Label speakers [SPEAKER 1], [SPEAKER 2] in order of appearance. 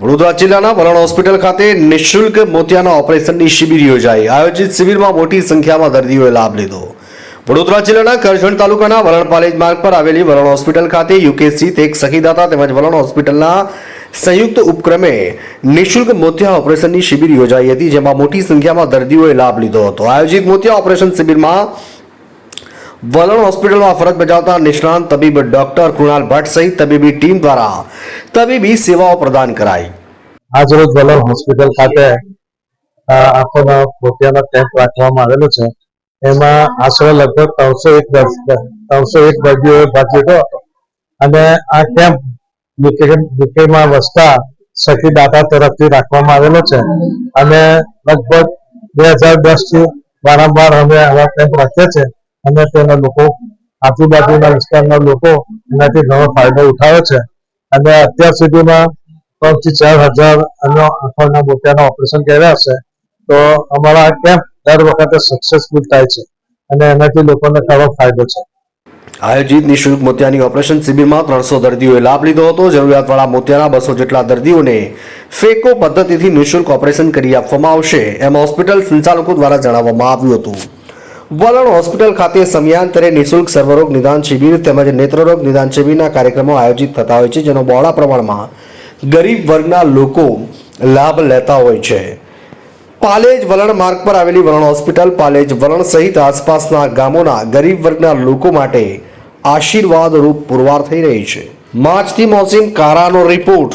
[SPEAKER 1] વડોદરા જિલ્લાના વલણ હોસ્પિટલ ખાતે નિઃશુલ્ક મોતિયાના ઓપરેશનની શિબિર યોજાઈ। આયોજિત શિબિરમાં મોટી સંખ્યામાં દર્દીઓએ લાભ લીધો। વડોદરા જિલ્લાના કરજણ તાલુકાના વલણ પાલેજ માર્ગ પર આવેલી વલણ હોસ્પિટલ ખાતે યુકે સ્થિત એક સખીદાતા તેમજ વલણ હોસ્પિટલના સંયુક્ત ઉપક્રમે નિઃશુલ્ક મોતિયા ઓપરેશનની શિબિર યોજાઈ હતી, જેમાં મોટી સંખ્યામાં દર્દીઓએ લાભ લીધો હતો। આયોજિત મોતિયા ઓપરેશન શિબિરમાં વલણ હોસ્પિટલમાં ફરજ બજાવતા નિષ્ણાંત તબીબ ડોક્ટર કૃણાલ ભટ્ટ સહિત તબીબી ટીમ દ્વારા તબીબી સેવાઓ પ્રદાન કરાઈ।
[SPEAKER 2] આજરોજ વલણ હોસ્પિટલ ખાતે આંખોના મોતિયાનો કેમ્પ રાખવામાં આવેલો છે। એમાં આશરે લગભગ 301 દર્દીઓએ ભાગ લીધો હતો અને આ કેમ્પ યુકેમાં વસતા સખીદાતા તરફથી રાખવામાં આવેલો છે અને લગભગ 2010 થી વારંવાર અમે આવા કેમ્પ રાખીએ છીએ અને તેના લોકો આજુબાજુના વિસ્તારના લોકો એનાથી ઘણો ફાયદો ઉઠાવે છે અને અત્યાર સુધીમાં 3 થી 4 હજાર આંખોના મોતિયાના ઓપરેશન કર્યા છે। તો અમારા આ કેમ્પ દર વખતે સક્સેસફુલ થાય છે અને એનાથી લોકોને ઘણો ફાયદો છે।
[SPEAKER 1] આયોજિત નિઃશુલ્ક મોતિયાની ઓપરેશન શિબિરમાં 300 દર્દીઓએ લાભ લીધો હતો। જરૂરિયાતવાળા મોતિયાના 200 જેટલા દર્દીઓને ફેકો પદ્ધતિથી નિઃશુલ્ક ઓપરેશન કરી આપવામાં આવશે, એમ હોસ્પિટલ સંચાલકો દ્વારા જણાવવામાં આવ્યું હતું। વલણ હોસ્પિટલ ખાતે સમયાંતરે નિઃશુલ્ક સર્વરોગ નિદાન શિબિર તેમજ નેત્રરોગ નિદાન શિબિરના કાર્યક્રમો આયોજિત થતા હોય છે, જેનો બહોળા પ્રમાણમાં ગરીબ વર્ગના લોકો લાભ લેતા હોય છે। પાલેજ વલણ માર્ગ પર આવેલી વલણ હોસ્પિટલ પાલેજ વલણ સહિત આસપાસના ગામોના ગરીબ વર્ગના લોકો માટે આશીર્વાદ રૂપ પુરવાર થઈ રહી છે। માછથી મોસીમ કારાનો રિપોર્ટ।